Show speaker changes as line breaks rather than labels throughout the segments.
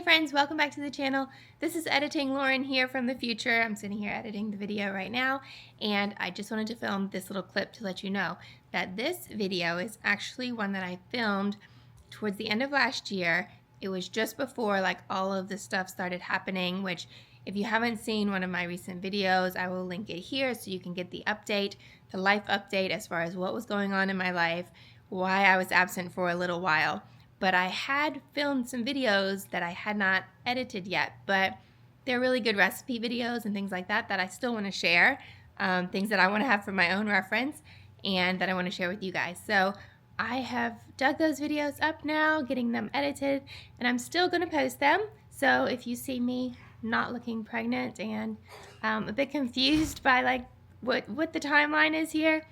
friends, welcome back to the channel. This is Editing Lauren here from the future. I'm sitting here editing the video right now, and I just wanted to film this little clip to let you know that this video is actually one that I filmed towards the end of last year. It was just before like all of this stuff started happening, which if you haven't seen one of my recent videos, I will link it here so you can get the update, the life update as far as what was going on in my life, why I was absent for a little while. But I had filmed some videos that I had not edited yet, but they're really good recipe videos and things like that that I still want to share, things that I want to have for my own reference and that I want to share with you guys. So I have dug those videos up now, getting them edited, and I'm still going to post them. So if you see me not looking pregnant and a bit confused by like what the timeline is here,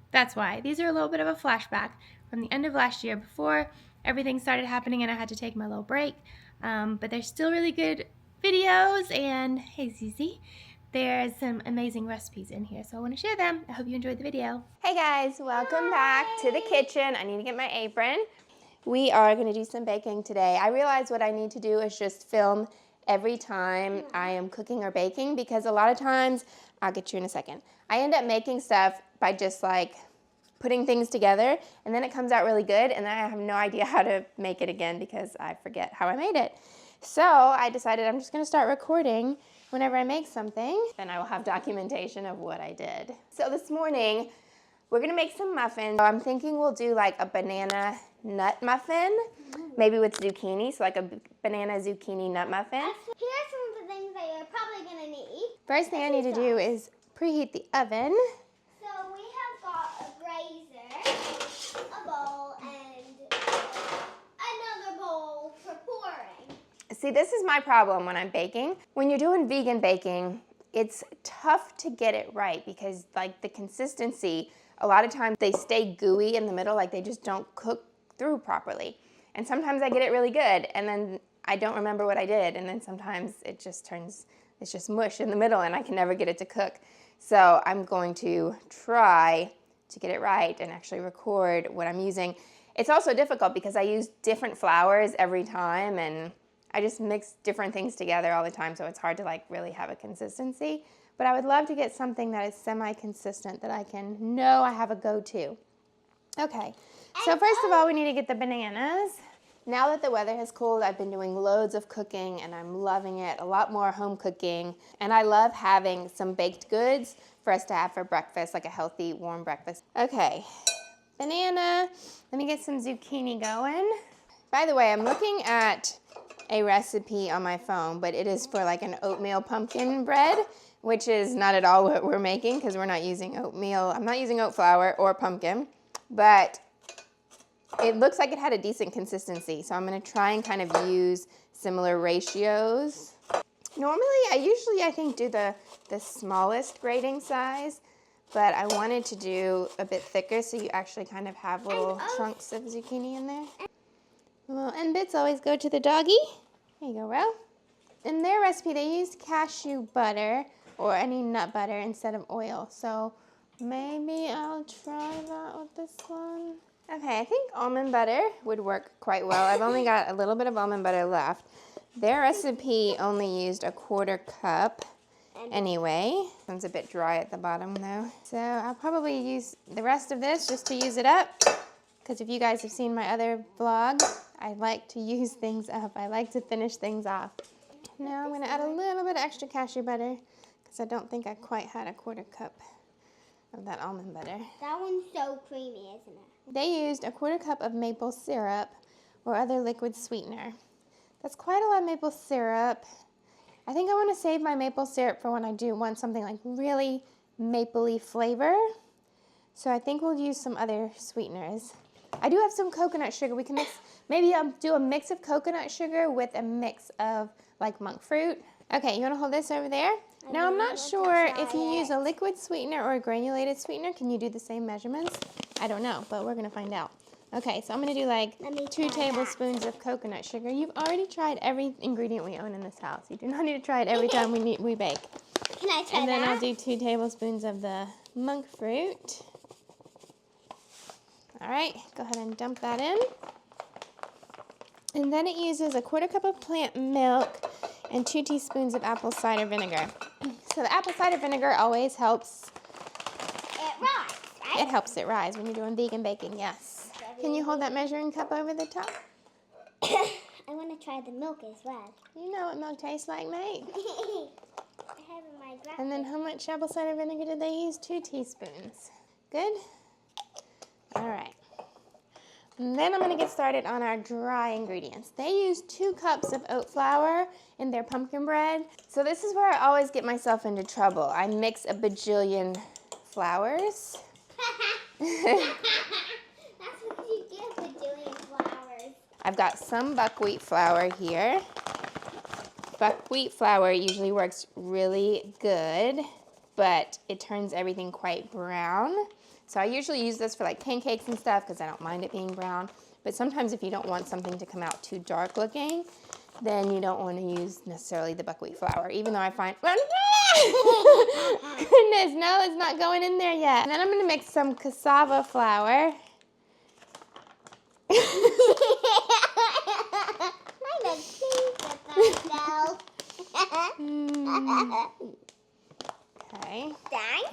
that's why. These are a little bit of a flashback from the end of last year before everything started happening and I had to take my little break. But they're still really good videos, and hey Zizi, there's some amazing recipes in here, so I want to share them. I hope you enjoyed the video. Hey guys, welcome back to the kitchen. I need to get my apron. We are going to do some baking today. I realize what I need to do is just film every time I am cooking or baking, because a lot of times, I'll get you in a second, I end up making stuff by just like putting things together, and then it comes out really good, and then I have no idea how to make it again because I forget how I made it. So I decided I'm just going to start recording whenever I make something, then I will have documentation of what I did. So this morning, we're going to make some muffins. So I'm thinking we'll do like a banana nut muffin, maybe with zucchini, so like a banana zucchini nut muffin.
Here are some of the things that you're probably going to need.
First thing I need to do is preheat the oven.
So we have got a brazier, a bowl, and another bowl for pouring.
See, this is my problem when I'm baking. When you're doing vegan baking, it's tough to get it right because like the consistency, a lot of times they stay gooey in the middle, like they just don't cook through properly. And sometimes I get it really good and then I don't remember what I did, and then sometimes it just turns, it's just mush in the middle and I can never get it to cook. So I'm going to try to get it right and actually record what I'm using. It's also difficult because I use different flours every time and I just mix different things together all the time, so it's hard to like really have a consistency. But I would love to get something that is semi-consistent that I can know I have a go-to. Okay, so first of all we need to get the bananas. Now that the weather has cooled, I've been doing loads of cooking and I'm loving it, a lot more home cooking. And I love having some baked goods for us to have for breakfast, like a healthy, warm breakfast. Okay, banana, let me get some zucchini going. By the way, I'm looking at a recipe on my phone, but it is for like an oatmeal pumpkin bread, which is not at all what we're making because we're not using oatmeal. I'm not using oat flour or pumpkin, but it looks like it had a decent consistency, so I'm going to try and kind of use similar ratios. Normally, I think do the smallest grating size, but I wanted to do a bit thicker so you actually kind of have little chunks of zucchini in there. Little end bits always go to the doggy. There you go, Ro. In their recipe, they used cashew butter or any nut butter instead of oil, so maybe I'll try that with this one. Okay, I think almond butter would work quite well. I've only got a little bit of almond butter left. Their recipe only used a 1/4 cup anyway. It's a bit dry at the bottom though. So I'll probably use the rest of this just to use it up, because if you guys have seen my other vlog, I like to use things up. I like to finish things off. Now I'm going to add a little bit of extra cashew butter because I don't think I quite had a 1/4 cup of that almond butter.
That one's so creamy, isn't it?
They used a 1/4 cup of maple syrup or other liquid sweetener. That's quite a lot of maple syrup. I think I want to save my maple syrup for when I do want something like really mapley flavor. So I think we'll use some other sweeteners. I do have some coconut sugar. We can mix, maybe I'll do a mix of coconut sugar with a mix of like monk fruit. Okay, you want to hold this over there? Now I'm not sure if you use a liquid sweetener or a granulated sweetener, can you do the same measurements? I don't know, but we're going to find out. Okay, so I'm going to do like 2 tablespoons of coconut sugar. You've already tried every ingredient we own in this house. You do not need to try it every time we bake.
Can I try that?
And then I'll do 2 tablespoons of the monk fruit. All right, go ahead and dump that in. And then it uses a 1/4 cup of plant milk and 2 teaspoons of apple cider vinegar. So the apple cider vinegar always helps.
It rise, right?
It helps it rise when you're doing vegan baking, yes. Can you hold that measuring cup over the top?
I want to try the milk as well.
You know what milk tastes like, mate.
I have in my grate.
And then how much apple cider vinegar did they use? 2 teaspoons. Good? All right. And then I'm going to get started on our dry ingredients. They use 2 cups of oat flour in their pumpkin bread. So this is where I always get myself into trouble. I mix a bajillion flours.
That's what you get for doing flowers.
I've got some buckwheat flour here. Buckwheat flour usually works really good, but it turns everything quite brown. So I usually use this for like pancakes and stuff because I don't mind it being brown. But sometimes if you don't want something to come out too dark looking, then you don't want to use necessarily the buckwheat flour, even though I find, well, no! Goodness, no, it's not going in there yet. And then I'm going to mix some cassava flour. Okay.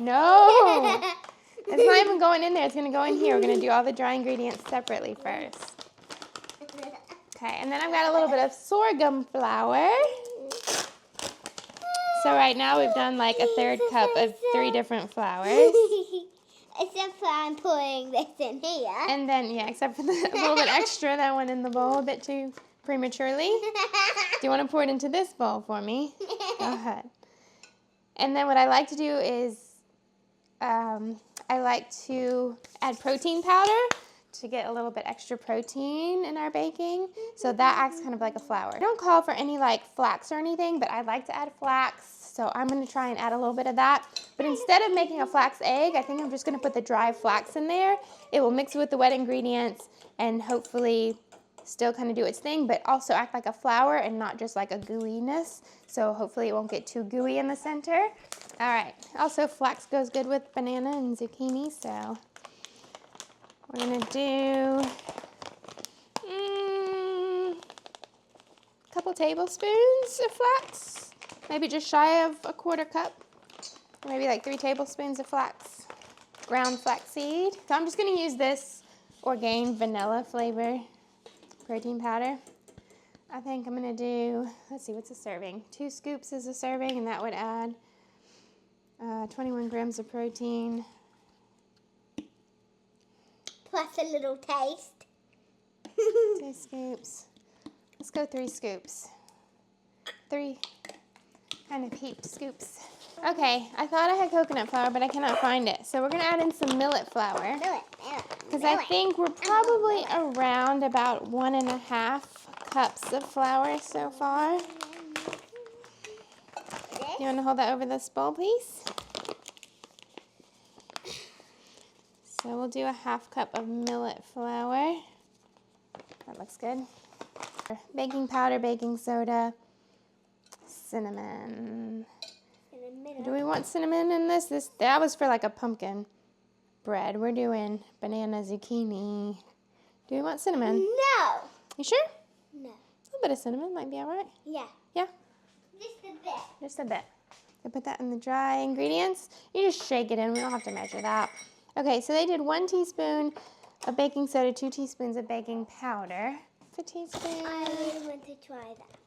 No! It's not even going in there. It's going to go in here. We're going to do all the dry ingredients separately first. Okay, and then I've got a little bit of sorghum flour. So right now we've done like a 1/3 cup of 3 different flours.
Except for I'm putting this in here.
And then, yeah, except for the little bit extra that went in the bowl a bit too prematurely. Do you want to pour it into this bowl for me? Go ahead. And then what I like to do is I like to add protein powder to get a little bit extra protein in our baking. So that acts kind of like a flour. I don't call for any like flax or anything, but I like to add flax. So I'm going to try and add a little bit of that. But instead of making a flax egg, I think I'm just going to put the dry flax in there. It will mix with the wet ingredients and hopefully still kind of do its thing, but also act like a flour and not just like a gooiness. So hopefully it won't get too gooey in the center. All right. Also, flax goes good with banana and zucchini, so we're going to do a couple tablespoons of flax, maybe just shy of a 1/4 cup, or maybe like 3 tablespoons of flax, ground flaxseed. So I'm just going to use this Orgain vanilla flavor protein powder. I think I'm going to do, let's see, what's a serving? 2 scoops is a serving, and that would add 21 grams of protein.
Plus a little taste.
2 scoops. Let's go 3 scoops. 3 kind of heaped scoops. Okay, I thought I had coconut flour, but I cannot find it. So we're going to add in some millet flour. Because I think we're probably around about 1½ cups of flour so far. You want to hold that over this bowl, please? So we'll do a 1/2 cup of millet flour. That looks good. Baking powder, baking soda, cinnamon. Do we want cinnamon in this? That was for like a pumpkin bread. We're doing banana zucchini. Do we want cinnamon?
No.
You sure?
No.
A little bit of cinnamon might be all right.
Yeah.
Yeah?
Just a bit.
Just a bit. I put that in the dry ingredients. You just shake it in. We don't have to measure that. Okay, so they did 1 teaspoon of baking soda, 2 teaspoons of baking powder. A teaspoon.
I really want to try that.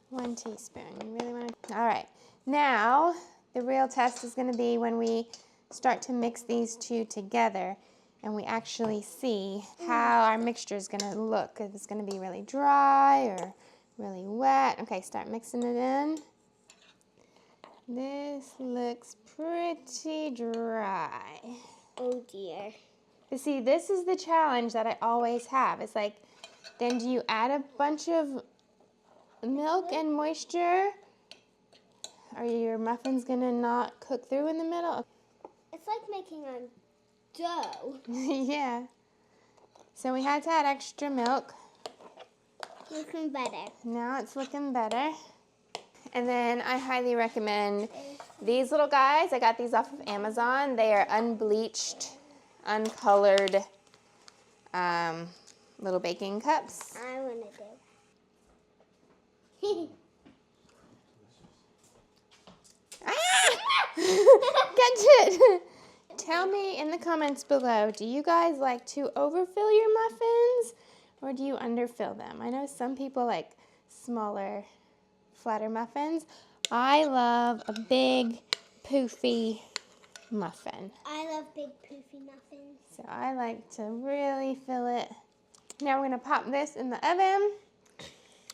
1 teaspoon. You really want to? All right. Now, the real test is going to be when we start to mix these 2 together and we actually see how our mixture is going to look. If it's going to be really dry or really wet. Okay, start mixing it in. This looks pretty dry.
Oh dear.
But see, this is the challenge that I always have. It's like, then do you add a bunch of milk and moisture? Are your muffins gonna not cook through in the middle?
It's like making a dough.
Yeah. So we had to add extra milk.
Looking better.
Now it's looking better. And then I highly recommend these little guys. I got these off of Amazon. They are unbleached, uncolored little baking cups.
I want to do.
Catch it! Tell me in the comments below, do you guys like to overfill your muffins or do you underfill them? I know some people like smaller, flatter muffins. I love a big, poofy muffin.
I love big poofy muffins.
So I like to really fill it. Now we're gonna pop this in the oven.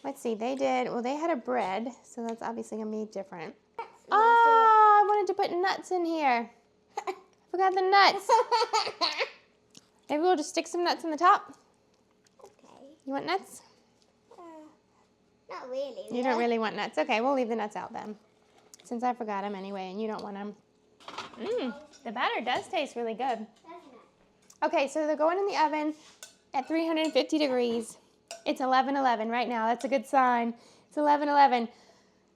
Let's see, they had a bread, so that's obviously gonna be different. Oh, I wanted to put nuts in here. Forgot the nuts. Maybe we'll just stick some nuts on the top.
Okay.
You want nuts?
Not really.
You don't really want nuts. Okay, we'll leave the nuts out then. Since I forgot them anyway and you don't want them. The batter does taste really good. Okay, so they're going in the oven at 350 degrees. It's 11:11 right now. That's a good sign. It's 11:11.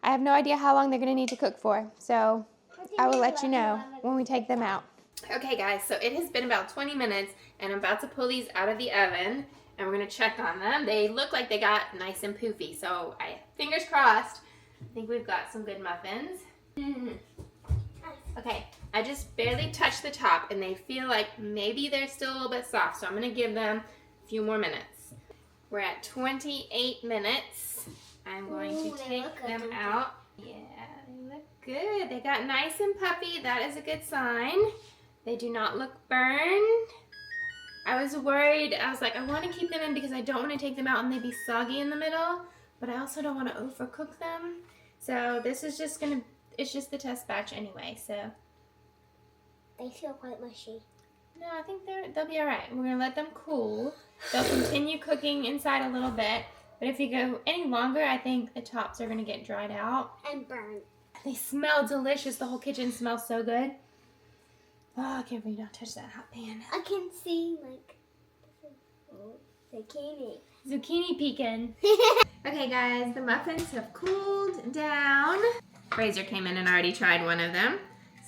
I have no idea how long they're going to need to cook for, so I will let you know when we take them out. Okay, guys, so it has been about 20 minutes, and I'm about to pull these out of the oven, and we're going to check on them. They look like they got nice and poofy, so fingers crossed. I think we've got some good muffins. Okay, I just barely touched the top, and they feel like maybe they're still a little bit soft, so I'm going to give them a few more minutes. We're at 28 minutes. I'm going to take them out. Yeah, they look good. They got nice and puffy. That is a good sign. They do not look burned. I was worried. I was like, I want to keep them in because I don't want to take them out and they be soggy in the middle, but I also don't want to overcook them. So this is just it's just the test batch anyway, so.
They feel quite mushy.
No, I think they'll be all right. We're going to let them cool. They'll continue cooking inside a little bit. But if you go any longer, I think the tops are going to get dried out.
And burnt.
They smell delicious. The whole kitchen smells so good. Oh, I can't believe you don't touch that hot pan.
I can see, zucchini.
Zucchini pecan. Okay, guys, the muffins have cooled down. Fraser came in and already tried one of them.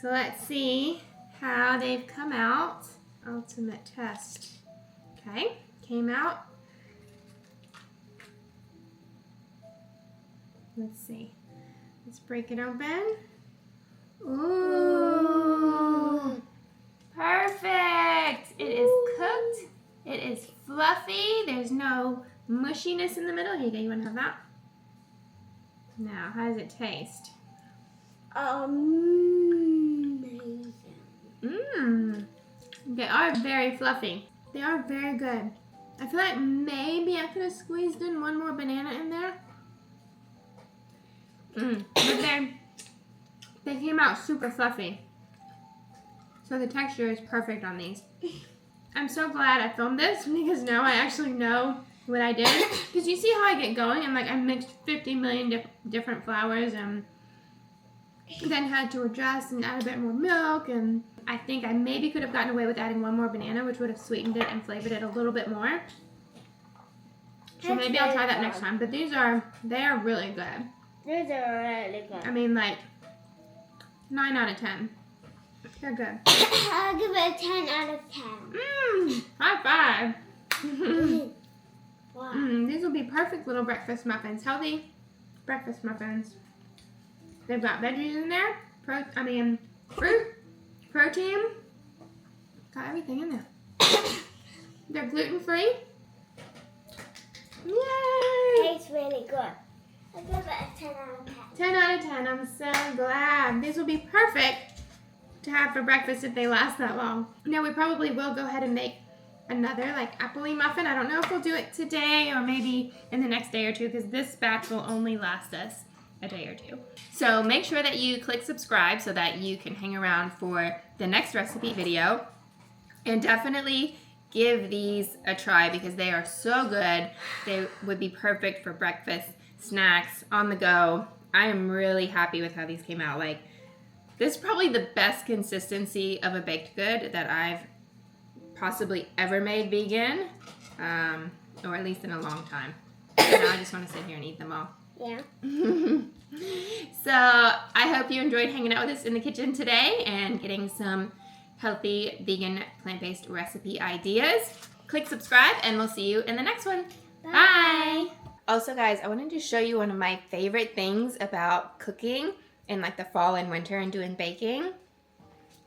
So let's see how they've come out. Ultimate test. Okay, came out. Let's see. Let's break it open. Ooh. Perfect. It is cooked. It is fluffy. There's no mushiness in the middle. Here you go. You want to have that? Now, how does it taste? They are very fluffy. They are very good. I feel like maybe I could have squeezed in one more banana in there. But they came out super fluffy. So the texture is perfect on these. I'm so glad I filmed this because now I actually know what I did. Because you see how I get going and I mixed 50 million different flours and then had to adjust and add a bit more milk, and I think I maybe could have gotten away with adding one more banana, which would have sweetened it and flavored it a little bit more. So maybe I'll try that next time. But they are really good.
These are really good.
I mean, 9 out of 10. They're good.
I'll give it a 10 out of 10.
High five.
Wow.
These will be perfect little breakfast muffins. Healthy breakfast muffins. They've got veggies in there. Fruit, protein. Got everything in there. They're gluten-free. Yay!
Tastes really good. I'll give it a 10 out of 10.
10 out of 10. I'm so glad. These will be perfect to have for breakfast if they last that long. Now we probably will go ahead and make another appley muffin. I don't know if we'll do it today or maybe in the next day or two because this batch will only last us a day or two. So make sure that you click subscribe so that you can hang around for the next recipe video. And definitely give these a try because they are so good. They would be perfect for breakfast, snacks, on the go. I am really happy with how these came out. This is probably the best consistency of a baked good that I've possibly ever made vegan, or at least in a long time. So now I just want to sit here and eat them all.
Yeah.
So I hope you enjoyed hanging out with us in the kitchen today and getting some healthy, vegan, plant-based recipe ideas. Click subscribe and we'll see you in the next one. Bye. Also, guys, I wanted to show you one of my favorite things about cooking in like the fall and winter and doing baking.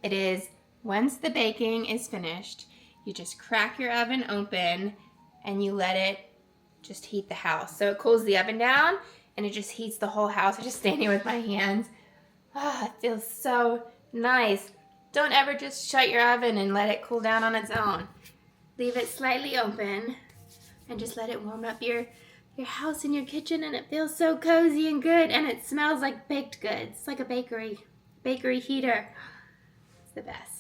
It is once the baking is finished, you just crack your oven open and you let it just heat the house. So it cools the oven down and it just heats the whole house. I just stand here with my hands. Ah, it feels so nice. Don't ever just shut your oven and let it cool down on its own. Leave it slightly open and just let it warm up your house and your kitchen, and it feels so cozy and good, and it smells like baked goods. It's like a bakery heater. It's the best.